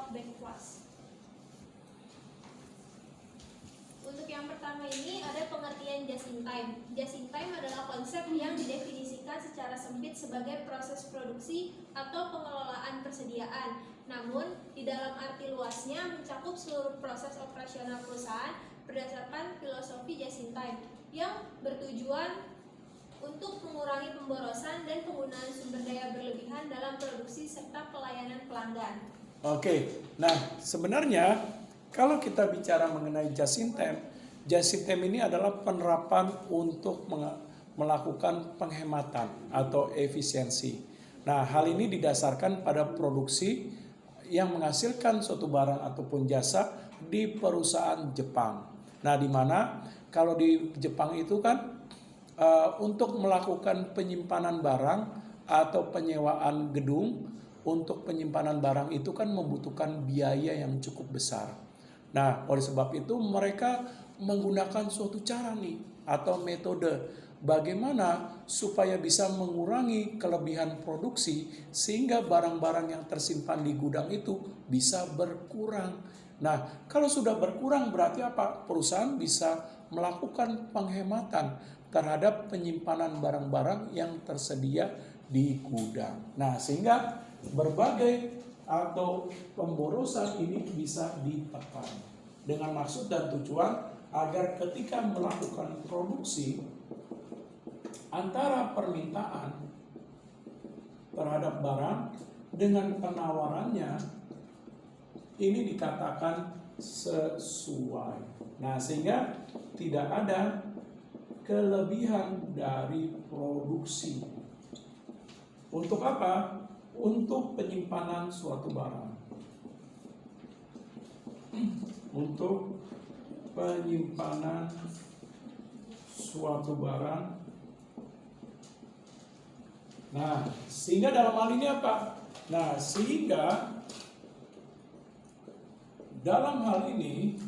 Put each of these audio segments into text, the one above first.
of bank clause. Untuk yang pertama ini ada pengertian just in time. Just in time adalah konsep yang didefinisikan secara sempit sebagai proses produksi atau pengelolaan persediaan. Namun, di dalam arti luasnya mencakup seluruh proses operasional perusahaan berdasarkan filosofi just in time yang bertujuan untuk mengurangi pemborosan dan penggunaan sumber daya berlebihan dalam produksi serta pelayanan pelanggan. Oke, nah sebenarnya kalau kita bicara mengenai just in time ini adalah penerapan untuk melakukan penghematan atau efisiensi. Nah, hal ini didasarkan pada produksi yang menghasilkan suatu barang ataupun jasa di perusahaan Jepang. Nah, di mana kalau di Jepang itu kan untuk melakukan penyimpanan barang atau penyewaan gedung untuk penyimpanan barang itu kan membutuhkan biaya yang cukup besar. Nah, oleh sebab itu mereka menggunakan suatu cara nih atau metode bagaimana supaya bisa mengurangi kelebihan produksi sehingga barang-barang yang tersimpan di gudang itu bisa berkurang. Nah, kalau sudah berkurang berarti apa? Perusahaan bisa melakukan penghematan terhadap penyimpanan barang-barang yang tersedia di gudang. Nah, sehingga berbagai atau pemborosan ini bisa ditekan dengan maksud dan tujuan agar ketika melakukan produksi antara permintaan terhadap barang dengan penawarannya ini dikatakan sesuai. Nah, sehingga tidak ada kelebihan dari produksi. Untuk apa? Untuk penyimpanan suatu barang. Untuk penyimpanan suatu barang. Nah, sehingga dalam hal ini apa? Nah, sehingga dalam hal ini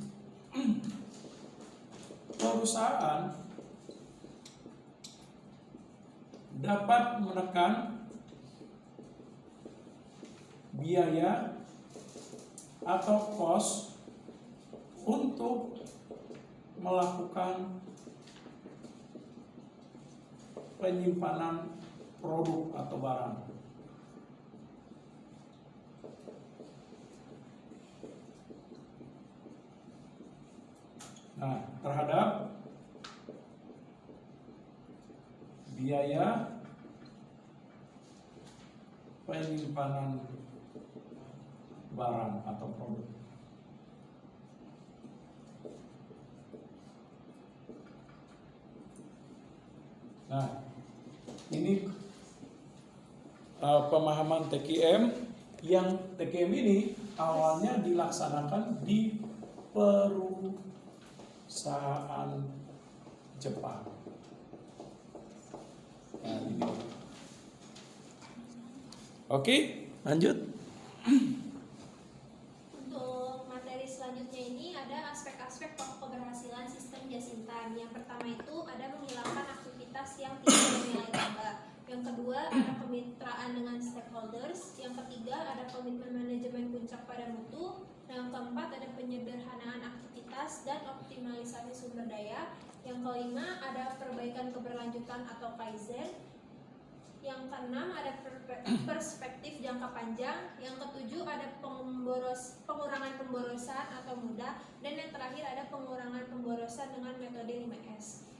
perusahaan dapat menekan biaya atau cost untuk melakukan penyimpanan produk atau barang. Nah, terhadap biaya penyimpanan barang atau produk. Nah, ini pemahaman TKM yang TKM ini awalnya dilaksanakan di perusahaan Jepang. Nah, ini. Oke, lanjut. Untuk materi selanjutnya ini ada aspek-aspek pokok keberhasilan sistem just in time. Yang pertama itu ada menghilangkan aktivitas yang tidak bernilai tambah. Yang kedua ada kemitraan dengan stakeholders. Yang ketiga ada komitmen manajemen puncak pada mutu. Yang keempat ada penyederhanaan aktivitas dan optimalisasi sumber daya. Yang kelima ada perbaikan keberlanjutan atau kaizen. Yang keenam ada perspektif jangka panjang. Yang ketujuh ada pengurangan pemborosan atau mudah. Dan yang terakhir ada pengurangan pemborosan dengan metode 5S.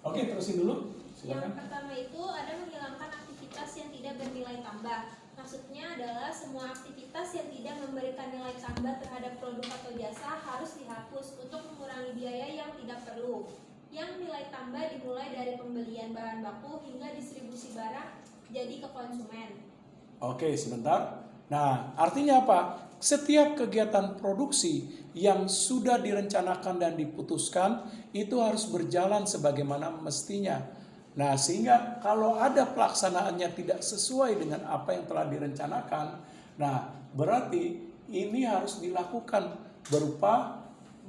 Oke, terusin dulu. Silakan. Yang pertama itu ada menghilangkan aktivitas yang tidak bernilai tambah. Maksudnya adalah semua aktivitas yang tidak memberikan nilai tambah terhadap produk atau jasa harus dihapus untuk mengurangi biaya yang tidak perlu. Yang nilai tambah dimulai dari pembelian bahan baku hingga distribusi barang jadi ke konsumen. Oke, sebentar. Nah, artinya apa? Setiap kegiatan produksi yang sudah direncanakan dan diputuskan itu harus berjalan sebagaimana mestinya. Nah, sehingga kalau ada pelaksanaannya tidak sesuai dengan apa yang telah direncanakan, nah berarti ini harus dilakukan berupa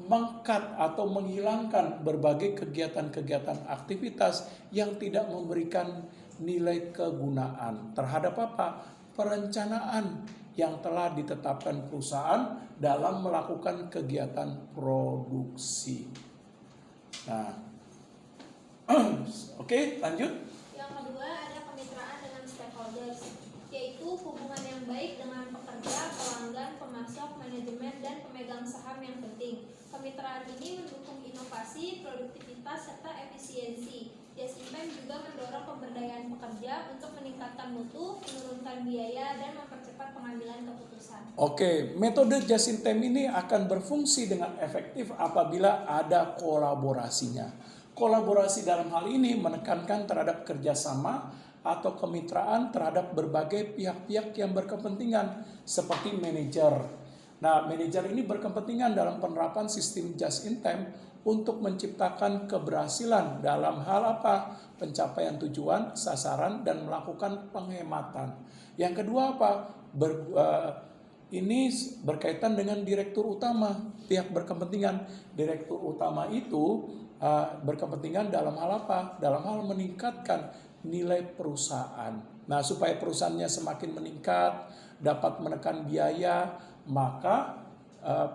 meng-cut atau menghilangkan berbagai kegiatan-kegiatan aktivitas yang tidak memberikan nilai kegunaan terhadap apa? perencanaan yang telah ditetapkan perusahaan dalam melakukan kegiatan produksi. Nah, oke, lanjut. Yang kedua ada kemitraan dengan stakeholders, yaitu hubungan yang baik dengan pekerja, pelanggan, pemasok, manajemen, dan pemegang saham yang penting. Kemitraan ini mendukung inovasi, produktivitas, serta efisiensi. Just in Time juga mendorong pemberdayaan pekerja untuk meningkatkan mutu, menurunkan biaya, dan mempercepat pengambilan keputusan. Oke, metode Just in Time ini akan berfungsi dengan efektif apabila ada kolaborasinya. Kolaborasi dalam hal ini menekankan terhadap kerjasama atau kemitraan terhadap berbagai pihak-pihak yang berkepentingan seperti manajer. Nah, manajer ini berkepentingan dalam penerapan sistem Just in Time untuk menciptakan keberhasilan dalam hal apa? Pencapaian tujuan, sasaran, dan melakukan penghematan. Yang kedua apa? Ini berkaitan dengan direktur utama, pihak berkepentingan. Direktur utama itu berkepentingan dalam hal apa? Dalam hal meningkatkan nilai perusahaan. Nah, supaya perusahaannya semakin meningkat, dapat menekan biaya, maka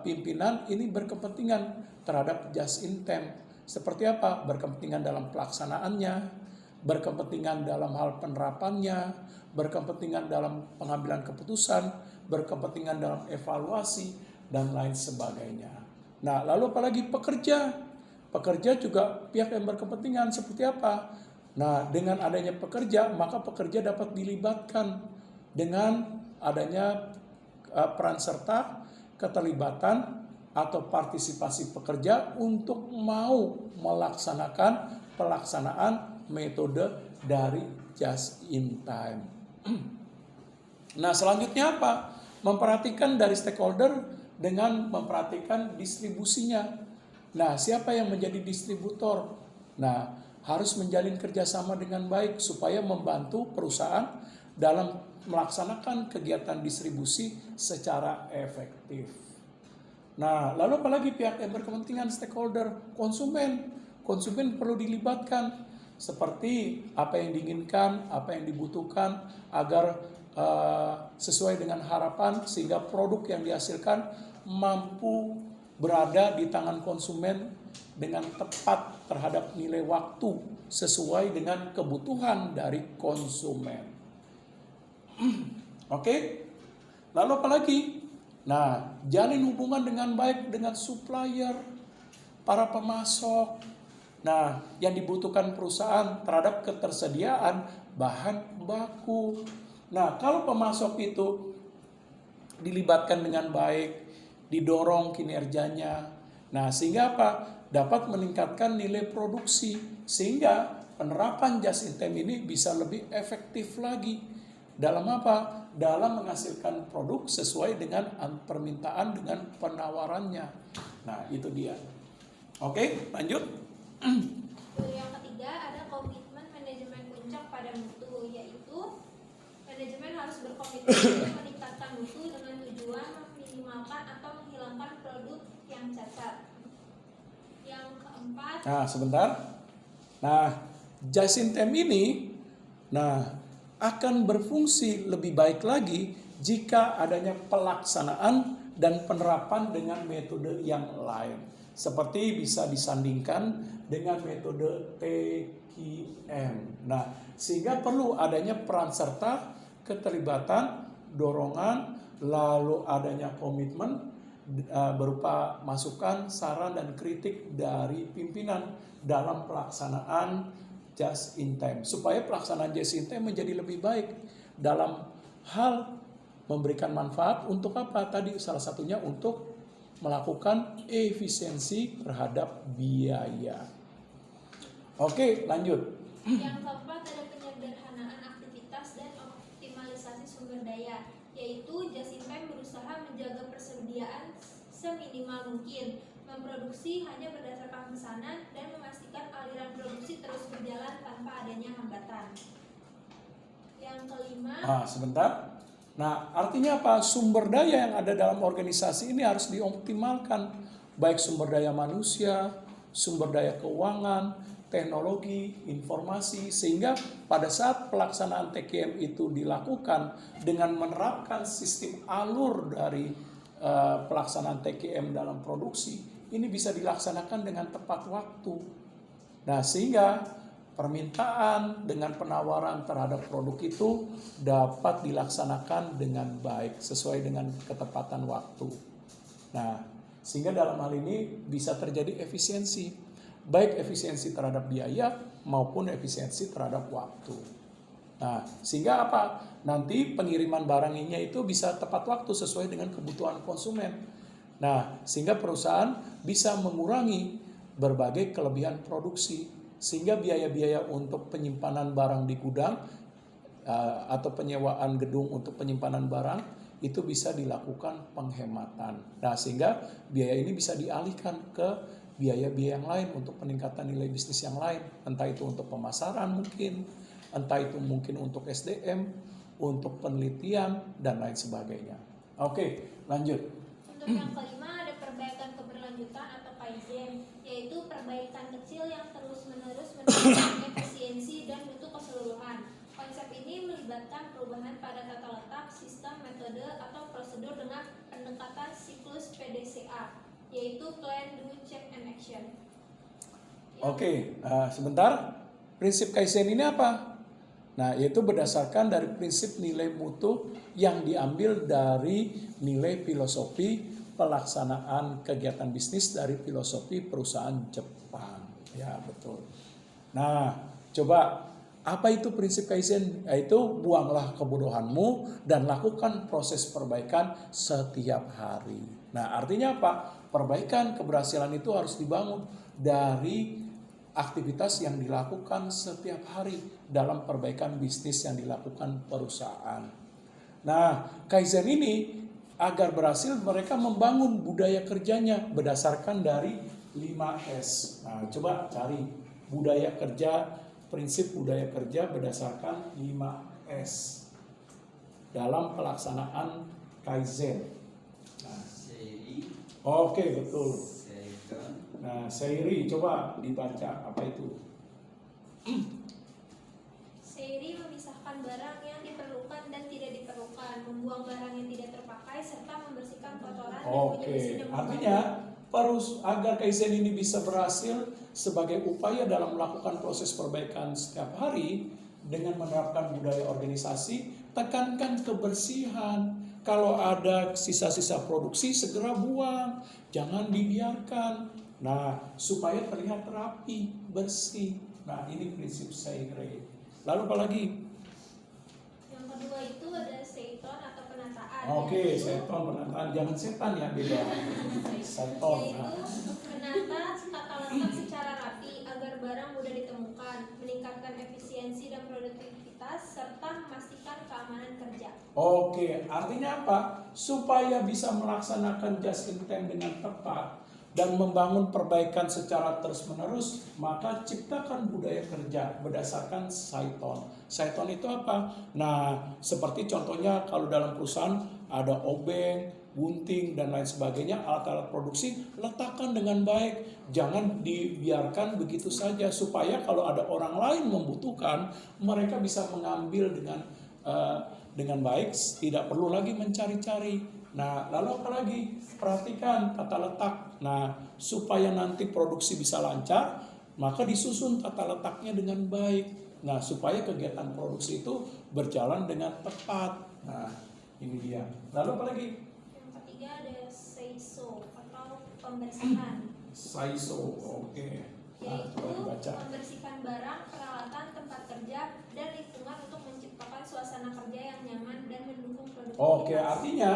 pimpinan ini berkepentingan terhadap Just in Time. Seperti apa? Berkepentingan dalam pelaksanaannya, berkepentingan dalam hal penerapannya, berkepentingan dalam pengambilan keputusan, berkepentingan dalam evaluasi, dan lain sebagainya. Nah, lalu apalagi pekerja? Pekerja juga pihak yang berkepentingan seperti apa? Nah, dengan adanya pekerja, maka pekerja dapat dilibatkan dengan adanya peran serta, keterlibatan, atau partisipasi pekerja untuk mau melaksanakan pelaksanaan metode dari Just in Time. Nah, selanjutnya apa? Memperhatikan dari stakeholder dengan memperhatikan distribusinya. Nah, siapa yang menjadi distributor? Nah, harus menjalin kerjasama dengan baik supaya membantu perusahaan dalam melaksanakan kegiatan distribusi secara efektif. Nah, lalu apalagi pihak yang berkepentingan stakeholder? Konsumen. Konsumen perlu dilibatkan seperti apa yang diinginkan, apa yang dibutuhkan agar sesuai dengan harapan sehingga produk yang dihasilkan mampu berada di tangan konsumen dengan tepat terhadap nilai waktu sesuai dengan kebutuhan dari konsumen. Oke? Lalu apalagi? Nah, jalin hubungan dengan baik dengan supplier, para pemasok. Nah, yang dibutuhkan perusahaan terhadap ketersediaan bahan baku. Nah, kalau pemasok itu dilibatkan dengan baik, didorong kinerjanya. Nah, sehingga apa? Dapat meningkatkan nilai produksi sehingga penerapan Just in Time ini bisa lebih efektif lagi. Dalam apa? Dalam menghasilkan produk sesuai dengan permintaan dengan penawarannya. Nah, itu dia. Oke, lanjut. Yang ketiga ada komitmen manajemen puncak pada mutu, yaitu manajemen harus berkomitmen untuk meningkatkan mutu dengan tujuan meminimalkan atau menghilangkan produk yang cacat. Yang keempat. Nah, sebentar. Nah, Just in Time ini akan berfungsi lebih baik lagi jika adanya pelaksanaan dan penerapan dengan metode yang lain. Seperti bisa disandingkan dengan metode TQM. Nah, sehingga perlu adanya peran serta, keterlibatan, dorongan, lalu adanya komitmen berupa masukan, saran, dan kritik dari pimpinan dalam pelaksanaan Just in Time, supaya pelaksanaan Just in Time menjadi lebih baik dalam hal memberikan manfaat untuk apa? Tadi salah satunya untuk melakukan efisiensi terhadap biaya. Oke, lanjut. Yang keempat ada penyederhanaan aktivitas dan optimalisasi sumber daya, yaitu Just in Time berusaha menjaga persediaan seminimal mungkin, memproduksi hanya berdasarkan pesanan, dan memastikan aliran produksi terus berjalan tanpa adanya hambatan. Yang kelima. Sebentar. Nah, artinya apa? Sumber daya yang ada dalam organisasi ini harus dioptimalkan, baik sumber daya manusia, sumber daya keuangan, teknologi, informasi, sehingga pada saat pelaksanaan TKM itu dilakukan dengan menerapkan sistem alur dari pelaksanaan TKM dalam produksi, ini bisa dilaksanakan dengan tepat waktu. Nah, sehingga permintaan dengan penawaran terhadap produk itu dapat dilaksanakan dengan baik sesuai dengan ketepatan waktu. Nah, sehingga dalam hal ini bisa terjadi efisiensi, baik efisiensi terhadap biaya maupun efisiensi terhadap waktu. Nah, sehingga apa? Nanti pengiriman barangnya itu bisa tepat waktu sesuai dengan kebutuhan konsumen. Nah, sehingga perusahaan bisa mengurangi berbagai kelebihan produksi, sehingga biaya-biaya untuk penyimpanan barang di gudang atau penyewaan gedung untuk penyimpanan barang itu bisa dilakukan penghematan. Nah, sehingga biaya ini bisa dialihkan ke biaya-biaya yang lain untuk peningkatan nilai bisnis yang lain. Entah itu untuk pemasaran mungkin, entah itu mungkin untuk SDM, untuk penelitian, dan lain sebagainya. Oke, lanjut. Untuk yang kelima ada perbaikan keberlanjutan atau kaizen, yaitu perbaikan kecil yang terus-menerus meningkatkan efisiensi dan mutu keseluruhan. Konsep ini melibatkan perubahan pada tata letak, sistem, metode, atau prosedur dengan pendekatan siklus PDCA, yaitu Plan, Do, Check, and Action. Oke, sebentar. Prinsip Kaizen ini apa? Nah, yaitu berdasarkan dari prinsip nilai mutu yang diambil dari nilai filosofi pelaksanaan kegiatan bisnis dari filosofi perusahaan Jepang. Ya, betul. Nah, coba apa itu prinsip Kaizen? Yaitu buanglah kebodohanmu dan lakukan proses perbaikan setiap hari. Nah, artinya apa? Perbaikan keberhasilan itu harus dibangun dari aktivitas yang dilakukan setiap hari dalam perbaikan bisnis yang dilakukan perusahaan. Nah, Kaizen ini agar berhasil mereka membangun budaya kerjanya berdasarkan dari 5S. Nah, coba cari budaya kerja, prinsip budaya kerja berdasarkan 5S dalam pelaksanaan Kaizen. Nah, oke, betul. Nah, Seiri, coba dibaca apa itu? Seiri memisahkan barang yang diperlukan dan tidak diperlukan, membuang barang yang tidak terpakai, serta membersihkan kotoran dan Oke, artinya agar Kaizen ini bisa berhasil sebagai upaya dalam melakukan proses perbaikan setiap hari dengan menerapkan budaya organisasi, tekankan kebersihan. Kalau ada sisa-sisa produksi segera buang, jangan dibiarkan. Nah, supaya terlihat rapi, bersih. Nah, ini prinsip Seiri. Lalu apa lagi? Yang kedua itu ada Seiton atau penataan. Oke, Seiton penataan. Jangan setan ya, beda. Seiton. Yaitu menata tata letak secara rapi agar barang mudah ditemukan, meningkatkan efisiensi dan produktivitas, serta memastikan keamanan kerja. Oke, artinya apa? Supaya bisa melaksanakan just in time dengan tepat dan membangun perbaikan secara terus-menerus, maka ciptakan budaya kerja berdasarkan Seiton. Seiton itu apa? Nah, seperti contohnya kalau dalam perusahaan ada obeng, gunting, dan lain sebagainya, alat-alat produksi, letakkan dengan baik. Jangan dibiarkan begitu saja, supaya kalau ada orang lain membutuhkan, mereka bisa mengambil dengan baik, tidak perlu lagi mencari-cari. Nah, lalu apa lagi? Perhatikan tata letak. Nah, supaya nanti produksi bisa lancar, maka disusun tata letaknya dengan baik. Nah, supaya kegiatan produksi itu berjalan dengan tepat. Nah, ini dia. Lalu apa lagi? Yang ketiga ada Seiso atau pembersihan. Saiso, oke. Nah, Yaitu coba dibaca. membersihkan barang, peralatan, tempat kerja, dan lingkungan untuk menciptakan suasana kerja yang nyaman dan mendukung produktivitas. Oke, artinya,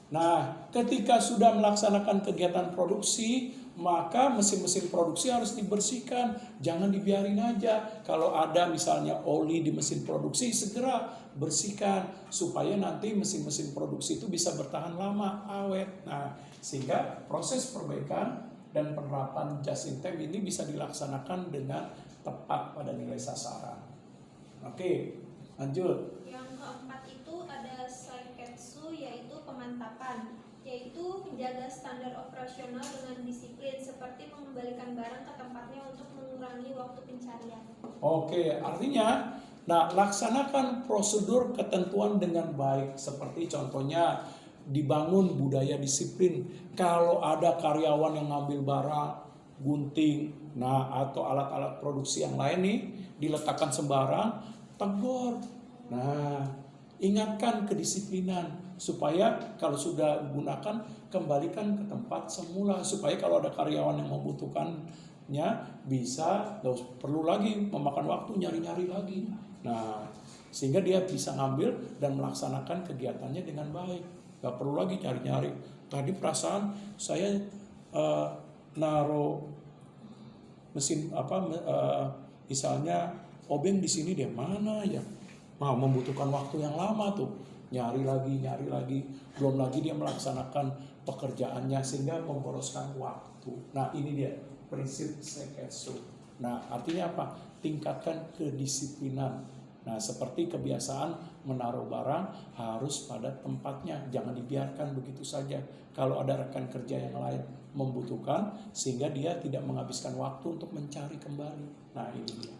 nah, ketika sudah melaksanakan kegiatan produksi, maka mesin-mesin produksi harus dibersihkan. Jangan dibiarin aja. Kalau ada misalnya oli di mesin produksi, segera bersihkan supaya nanti mesin-mesin produksi itu bisa bertahan lama, awet. Nah, sehingga proses perbaikan dan penerapan just in time ini bisa dilaksanakan dengan tepat pada nilai sasaran. Oke, lanjut. Yang keempat itu ada Saiketsu, yaitu pemantapan. penerapan, yaitu menjaga standar operasional dengan disiplin seperti mengembalikan barang ke tempatnya untuk mengurangi waktu pencarian. Oke, artinya, nah laksanakan prosedur ketentuan dengan baik. Seperti contohnya dibangun budaya disiplin. Kalau ada karyawan yang ngambil barang, gunting, nah atau alat-alat produksi yang lain nih diletakkan sembarang, tegur. Nah, ingatkan kedisiplinan supaya kalau sudah gunakan kembalikan ke tempat semula, supaya kalau ada karyawan yang membutuhkannya bisa, gak perlu lagi memakan waktu nyari-nyari lagi. Nah, sehingga dia bisa ngambil dan melaksanakan kegiatannya dengan baik, gak perlu lagi nyari-nyari. Tadi perasaan saya naruh mesin misalnya obeng di sini dia mana ya, nah, membutuhkan waktu yang lama tuh, nyari lagi, belum lagi dia melaksanakan pekerjaannya sehingga memboroskan waktu. Nah, ini dia prinsip Seketsu. Nah, artinya apa? Tingkatkan kedisiplinan. Nah, seperti kebiasaan menaruh barang harus pada tempatnya, jangan dibiarkan begitu saja. Kalau ada rekan kerja yang lain membutuhkan, sehingga dia tidak menghabiskan waktu untuk mencari kembali. Nah, ini dia.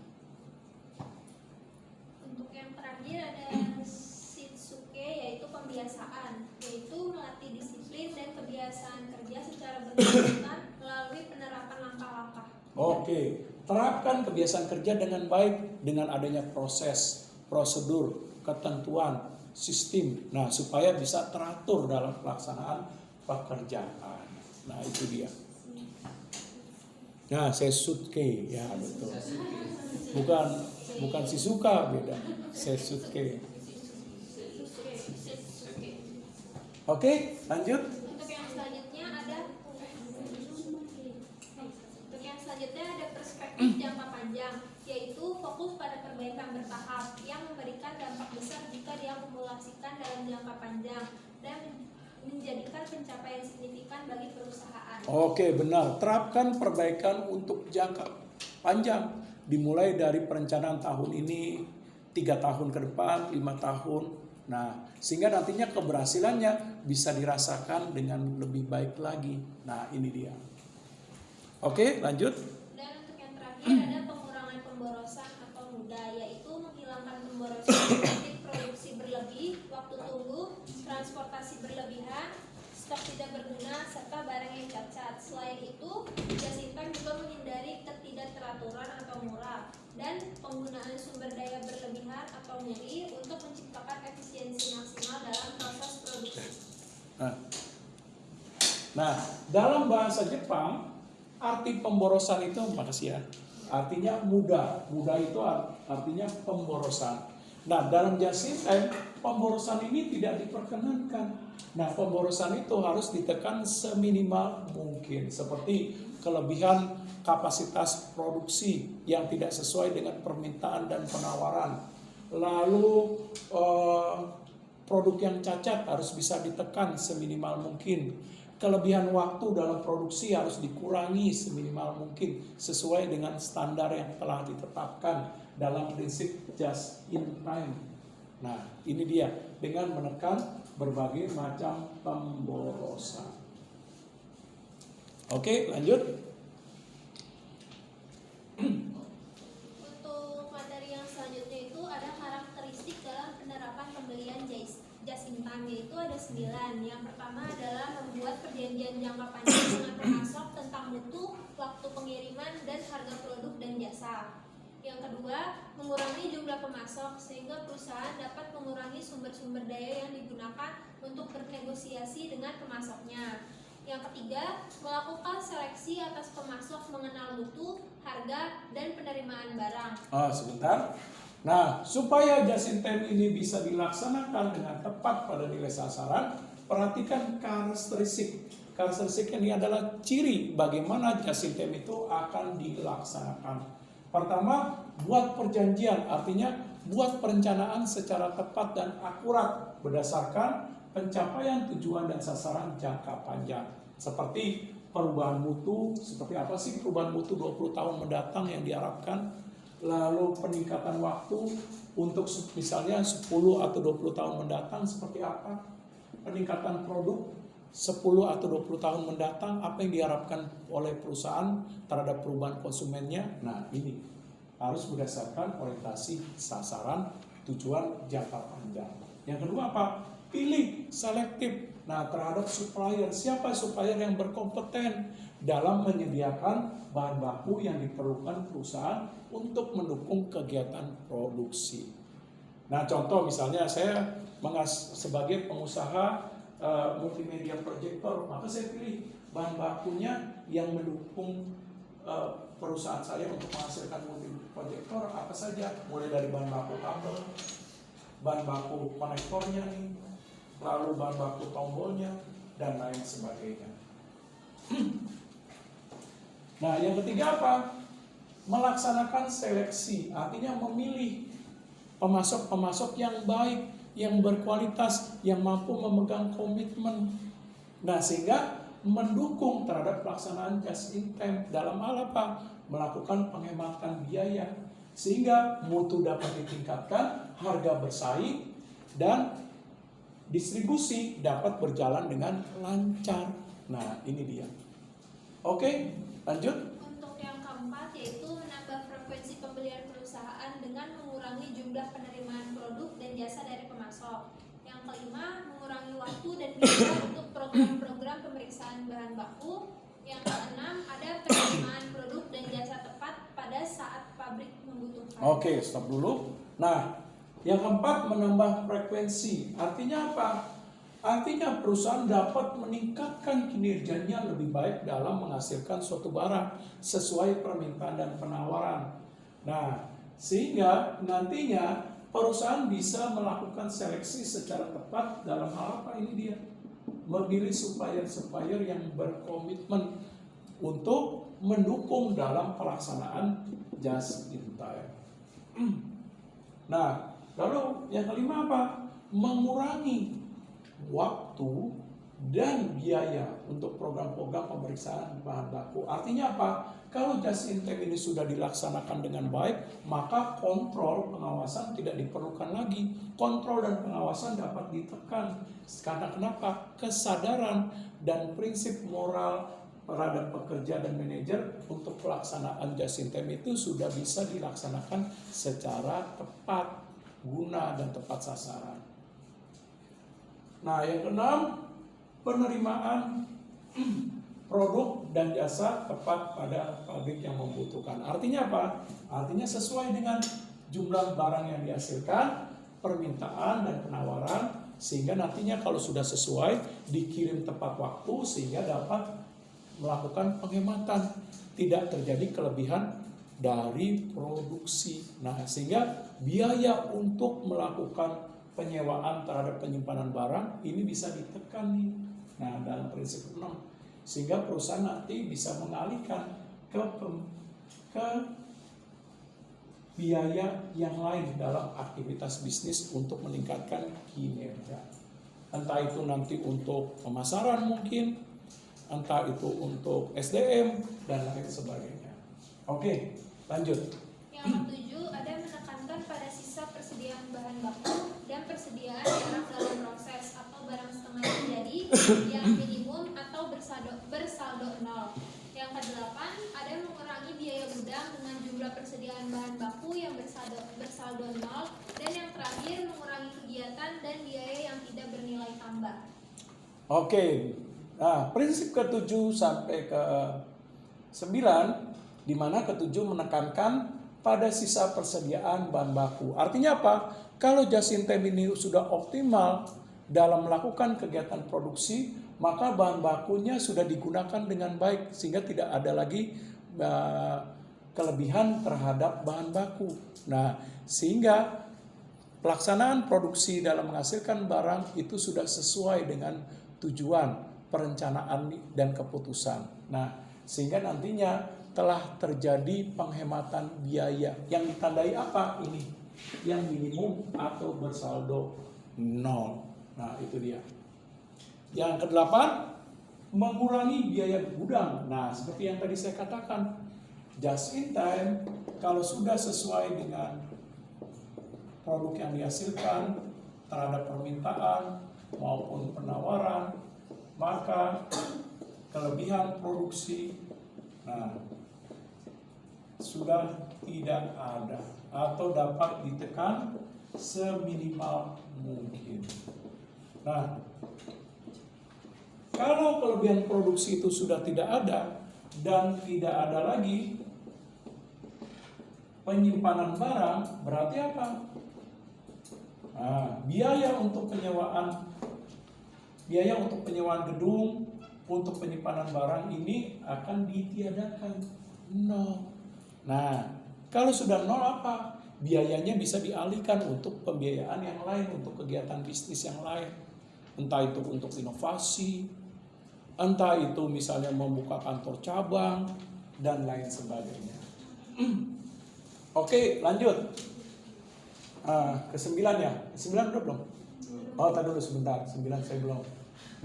Untuk yang terakhir ada Shitsuke, yaitu pembiasaan, yaitu melatih disiplin dan kebiasaan kerja secara berkelanjutan melalui penerapan langkah-langkah. Oke, terapkan kebiasaan kerja dengan baik dengan adanya proses, prosedur, ketentuan, sistem. Nah, supaya bisa teratur dalam pelaksanaan pekerjaan. Nah, itu dia. Nah, Sesutke, ya betul. Bukan Shizuka, beda. Sesutke. Oke, lanjut. Untuk yang selanjutnya ada perspektif jangka panjang, yaitu fokus pada perbaikan bertahap yang memberikan dampak besar jika diakumulasikan dalam jangka panjang dan menjadikan pencapaian signifikan bagi perusahaan. Oke, benar. Terapkan perbaikan untuk jangka panjang. Dimulai dari perencanaan tahun ini, 3 tahun ke depan, 5 tahun. Nah, sehingga nantinya keberhasilannya bisa dirasakan dengan lebih baik lagi. Nah, ini dia. Oke, lanjut. Dan untuk yang terakhir ada pengurangan pemborosan atau mudah, yaitu menghilangkan pemborosan seperti produksi berlebih, waktu tunggu, transportasi berlebihan, stok tidak berguna, serta barang yang cacat. Selain itu, Jasintan juga menghindari ketidakteraturan atau murah dan penggunaan sumber daya berlebihan atau nyeri untuk menciptakan efisiensi maksimal dalam proses produksi. Nah, dalam bahasa Jepang, arti pemborosan itu, makasih ya, artinya mudah. Mudah itu artinya pemborosan. Nah, dalam Jasinten, pemborosan ini tidak diperkenankan. Nah, pemborosan itu harus ditekan seminimal mungkin. Seperti kelebihan kapasitas produksi yang tidak sesuai dengan permintaan dan penawaran. Lalu produk yang cacat harus bisa ditekan seminimal mungkin. Kelebihan waktu dalam produksi harus dikurangi seminimal mungkin sesuai dengan standar yang telah ditetapkan dalam prinsip just in time. Nah, ini dia dengan menekan berbagai macam pemborosan. Oke, lanjut. Untuk materi yang selanjutnya itu ada karakteristik dalam penerapan pembelian just in time, yaitu ada 9. Yang pertama adalah membuat perjanjian jangka panjang dengan pemasok tentang mutu, waktu pengiriman, dan harga produk dan jasa. Yang kedua, mengurangi jumlah pemasok sehingga perusahaan dapat mengurangi sumber-sumber daya yang digunakan untuk bernegosiasi dengan pemasoknya. Yang ketiga, melakukan seleksi atas pemasok mengenal mutu, harga, dan penerimaan barang. Sebentar. Nah, supaya Jasinten ini bisa dilaksanakan dengan tepat pada nilai sasaran, perhatikan karakteristik. Karakteristik ini adalah ciri bagaimana Jasinten itu akan dilaksanakan. Pertama, buat perjanjian, artinya buat perencanaan secara tepat dan akurat berdasarkan pencapaian tujuan dan sasaran jangka panjang. Seperti perubahan mutu, seperti apa sih perubahan mutu 20 tahun mendatang yang diharapkan. Lalu peningkatan waktu untuk misalnya 10 atau 20 tahun mendatang seperti apa. peningkatan produk 10 atau 20 tahun mendatang, apa yang diharapkan oleh perusahaan terhadap perubahan konsumennya. Nah, ini harus berdasarkan orientasi sasaran tujuan jangka panjang. Yang kedua apa? Pilih selektif. Nah, terhadap supplier, siapa supplier yang berkompeten dalam menyediakan bahan baku yang diperlukan perusahaan untuk mendukung kegiatan produksi. Nah, contoh misalnya saya sebagai pengusaha multimedia proyektor, maka saya pilih bahan bakunya yang mendukung perusahaan saya untuk menghasilkan multimedia proyektor apa saja, mulai dari bahan baku kabel, bahan baku konektornya nih, lalu bahan baku tombolnya, dan lain sebagainya. Nah, yang ketiga apa? Melaksanakan seleksi, artinya memilih pemasok-pemasok yang baik, yang berkualitas, yang mampu memegang komitmen. Nah, sehingga mendukung terhadap pelaksanaan just in time dalam hal apa? Melakukan penghematan biaya, sehingga mutu dapat ditingkatkan, harga bersaing, dan distribusi dapat berjalan dengan lancar. Nah, ini dia. Oke, lanjut. Untuk yang keempat yaitu menambah frekuensi pembelian perusahaan dengan mengurangi jumlah penerimaan produk dan jasa dari pemasok. Yang kelima, mengurangi waktu dan biaya untuk program-program pemeriksaan bahan baku. Yang keenam, ada penerimaan produk dan jasa tepat pada saat pabrik membutuhkan. Oke, stop dulu. Nah, yang keempat, menambah frekuensi. Artinya apa? Artinya perusahaan dapat meningkatkan kinerjanya lebih baik dalam menghasilkan suatu barang sesuai permintaan dan penawaran. Nah, sehingga nantinya perusahaan bisa melakukan seleksi secara tepat dalam hal apa ini dia? Memilih supplier-supplier yang berkomitmen untuk mendukung dalam pelaksanaan just in time. Nah, lalu yang kelima apa? Mengurangi waktu dan biaya untuk program-program pemeriksaan bahan baku. Artinya apa? Kalau just in time ini sudah dilaksanakan dengan baik, maka kontrol pengawasan tidak diperlukan lagi. Kontrol dan pengawasan dapat ditekan. Karena kenapa? Kesadaran dan prinsip moral terhadap pekerja dan manajer untuk pelaksanaan just in time itu sudah bisa dilaksanakan secara tepat, guna dan tepat sasaran. Nah, yang keenam, penerimaan produk dan jasa tepat pada pabrik yang membutuhkan. Artinya apa? Artinya sesuai dengan jumlah barang yang dihasilkan, permintaan dan penawaran, sehingga nantinya kalau sudah sesuai dikirim tepat waktu sehingga dapat melakukan penghematan, tidak terjadi kelebihan dari produksi. Nah, sehingga biaya untuk melakukan penyewaan terhadap penyimpanan barang ini bisa ditekan nih. Nah, dalam prinsip 6, sehingga perusahaan nanti bisa mengalihkan ke biaya yang lain dalam aktivitas bisnis untuk meningkatkan kinerja. Entah itu nanti untuk pemasaran mungkin, entah itu untuk SDM dan lain sebagainya. Oke, lanjut. Yang ketujuh, ada menekankan pada sisa persediaan bahan baku dan persediaan barang dalam proses atau barang setengah jadi yang minimum atau bersaldo nol. Yang kedelapan, ada mengurangi biaya gudang dengan jumlah persediaan bahan baku yang bersaldo nol. Dan yang terakhir, mengurangi kegiatan dan biaya yang tidak bernilai tambah. Oke, nah prinsip ke-7 sampai ke-9, di mana ke-7 menekankan pada sisa persediaan bahan baku. Artinya apa? Kalau just in time ini sudah optimal dalam melakukan kegiatan produksi, maka bahan bakunya sudah digunakan dengan baik sehingga tidak ada lagi kelebihan terhadap bahan baku. Nah, sehingga pelaksanaan produksi dalam menghasilkan barang itu sudah sesuai dengan tujuan, perencanaan dan keputusan. Nah, sehingga nantinya telah terjadi penghematan biaya yang ditandai apa ini? Yang minimum atau bersaldo nol. Nah, itu dia. Yang ke-8, mengurangi biaya gudang. Nah, seperti yang tadi saya katakan, just in time kalau sudah sesuai dengan produk yang dihasilkan terhadap permintaan, maupun penawaran, maka kelebihan produksi sudah tidak ada atau dapat ditekan seminimal mungkin. Nah, kalau kelebihan produksi itu sudah tidak ada dan tidak ada lagi penyimpanan barang, berarti apa? Nah, biaya untuk penyewaan gedung, untuk penyimpanan barang ini akan ditiadakan, nol. Nah, kalau sudah nol apa? Biayanya bisa dialihkan untuk pembiayaan yang lain, untuk kegiatan bisnis yang lain. Entah itu untuk inovasi, entah itu misalnya membuka kantor cabang, dan lain sebagainya. Oke, lanjut. Ke-9 ya? 9 udah belum? Oh, tadi dulu sebentar. 9 saya belum.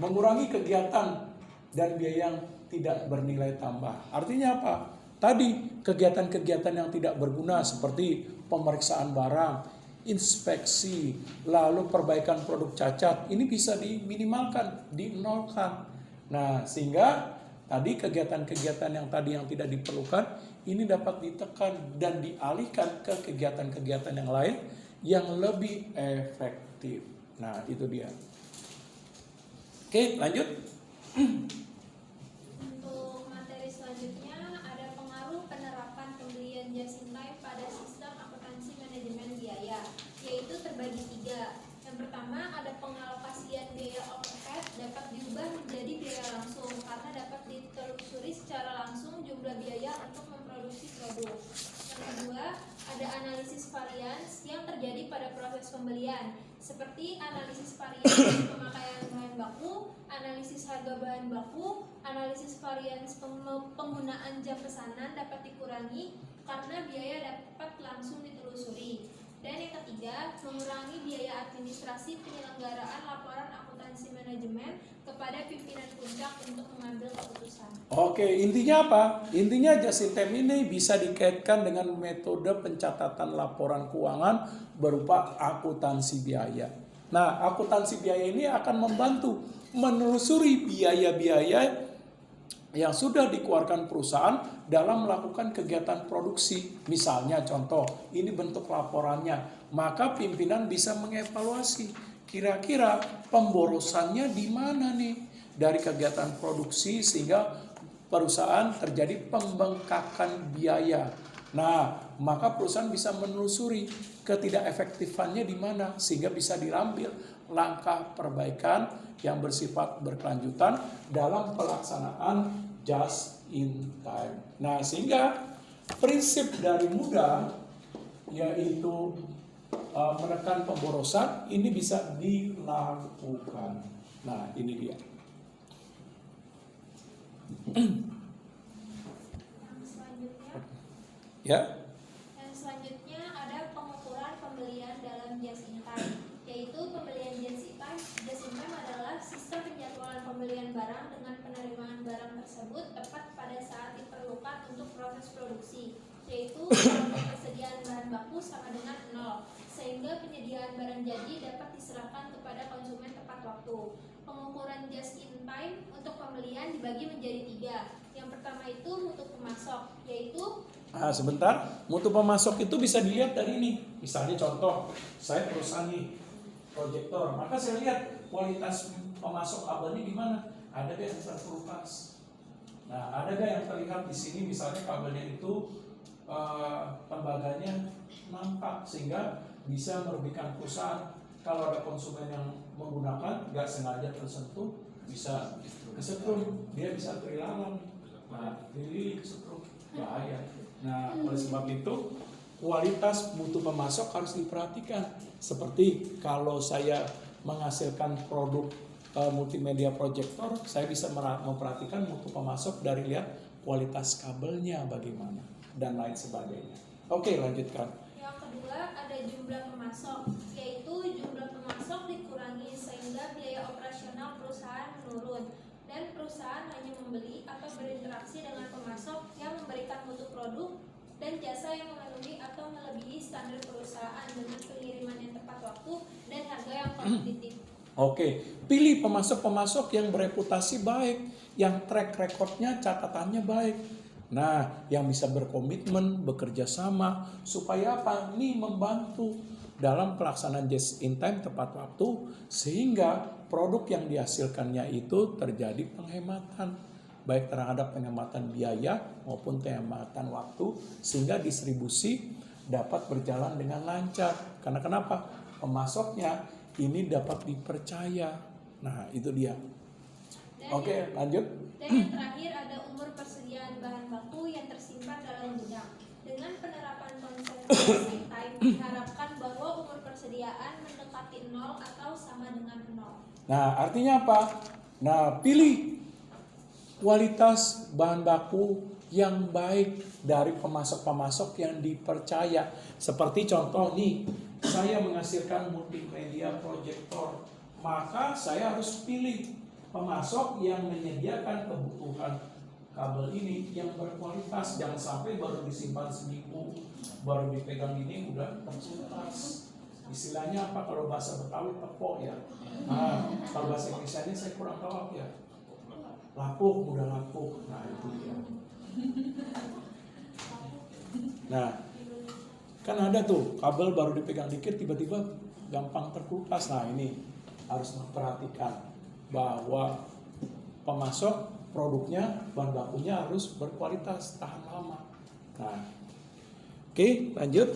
Mengurangi kegiatan dan biaya yang tidak bernilai tambah. Artinya apa? Tadi kegiatan-kegiatan yang tidak berguna seperti pemeriksaan barang, inspeksi, lalu perbaikan produk cacat, ini bisa diminimalkan, dinolkan. Nah, sehingga tadi kegiatan-kegiatan yang tadi yang tidak diperlukan ini dapat ditekan dan dialihkan ke kegiatan-kegiatan yang lain yang lebih efektif. Nah, itu dia. Oke, lanjut. Untuk materi selanjutnya ada pengaruh penerapan pembelian just in time pada sistem akuntansi manajemen biaya, yaitu terbagi 3. Yang pertama ada pengalokasian biaya overhead dapat diubah menjadi biaya langsung karena dapat ditelusuri secara langsung jumlah biaya untuk memproduksi produk. Yang kedua ada analisis varians yang terjadi pada proses pembelian, seperti analisis varians pemakaian bahan baku, analisis harga bahan baku, analisis varians penggunaan jam pesanan dapat dikurangi karena biaya dapat langsung ditelusuri. Dan yang ketiga, mengurangi biaya administrasi penyelenggaraan laporan akuntansi manajemen kepada pimpinan puncak untuk mengambil keputusan. Oke, intinya apa? Intinya just in time ini bisa dikaitkan dengan metode pencatatan laporan keuangan berupa akuntansi biaya. Nah, akuntansi biaya ini akan membantu menelusuri biaya-biaya yang sudah dikeluarkan perusahaan dalam melakukan kegiatan produksi. Misalnya contoh, ini bentuk laporannya, maka pimpinan bisa mengevaluasi kira-kira pemborosannya di mana nih dari kegiatan produksi sehingga perusahaan terjadi pembengkakan biaya. Nah, maka perusahaan bisa menelusuri ketidakefektifannya di mana sehingga bisa diambil langkah perbaikan yang bersifat berkelanjutan dalam pelaksanaan just in time. Nah, sehingga prinsip dari mudah yaitu menekan pemborosan ini bisa dilakukan. Nah, ini dia. Yang selanjutnya Ya. Yang selanjutnya ada pengukuran pembelian dalam just in time, yaitu pembelian just in time adalah sistem penjadwalan pembelian barang dengan penerimaan barang tersebut tepat pada saat diperlukan untuk proses produksi, yaitu kalau ketersediaan bahan baku sama dengan 0, sehingga penyediaan barang jadi dapat diserahkan kepada konsumen tepat waktu. Pengukuran just in time untuk pembelian dibagi menjadi 3. Yang pertama itu mutu pemasok, yaitu Sebentar, mutu pemasok itu bisa dilihat dari ini. Misalnya contoh, saya perusahaan nih, proyektor, maka saya lihat kualitas pemasok kabelnya di mana. Ada yang terkelupas. Nah, ada yang terlihat di sini, misalnya kabelnya itu tembaganya nampak sehingga bisa merugikan perusahaan. Kalau ada konsumen yang menggunakan nggak sengaja tersentuh, bisa kesetrum, dia bisa kehilangan. Nah, ini kesetrum, bahaya. Nah, oleh sebab itu kualitas mutu pemasok harus diperhatikan. Seperti kalau saya menghasilkan produk multimedia proyektor, saya bisa memperhatikan mutu pemasok dari lihat kualitas kabelnya bagaimana dan lain sebagainya. Oke, lanjutkan. Yang kedua ada jumlah pemasok, yaitu jumlah pemasok dikurangi sehingga biaya operasional perusahaan menurun dan perusahaan hanya membeli atau berinteraksi dengan pemasok yang memberikan mutu produk dan jasa yang memenuhi atau melebihi standar perusahaan dengan pengiriman yang tepat waktu dan harga yang kompetitif. Oke, pilih pemasok-pemasok yang bereputasi baik, yang track recordnya, catatannya baik. Nah, yang bisa berkomitmen, bekerja sama, supaya apa? Ini membantu dalam pelaksanaan just in time tepat waktu, sehingga produk yang dihasilkannya itu terjadi penghematan, baik terhadap penghematan biaya maupun penghematan waktu, sehingga distribusi dapat berjalan dengan lancar. Karena kenapa? Pemasoknya ini dapat dipercaya. Nah, itu dia. Oke, lanjut. Dan yang terakhir ada umur persediaan bahan baku yang tersimpan dalam gudang. Dengan penerapan konsep just in time, diharapkan bahwa umur persediaan mendekati 0 atau sama dengan 0. Nah, artinya apa? Nah, pilih kualitas bahan baku yang baik dari pemasok-pemasok yang dipercaya. Seperti contoh nih, saya menghasilkan multimedia proyektor, maka saya harus pilih pemasok yang menyediakan kebutuhan kabel ini yang berkualitas. Jangan sampai baru disimpan seminggu, baru dipegang ini udah tercutas. Istilahnya apa kalau bahasa Betawi tepok ya. Nah, kalau bahasa Indonesia saya kurang tahu ya. Lapuk, mudah lapuk. Nah, itu dia. Nah, kan ada tuh kabel baru dipegang dikit tiba-tiba gampang terkupas. Nah, ini harus memperhatikan bahwa pemasok produknya, bahan bakunya harus berkualitas, tahan lama. Nah, oke, lanjut.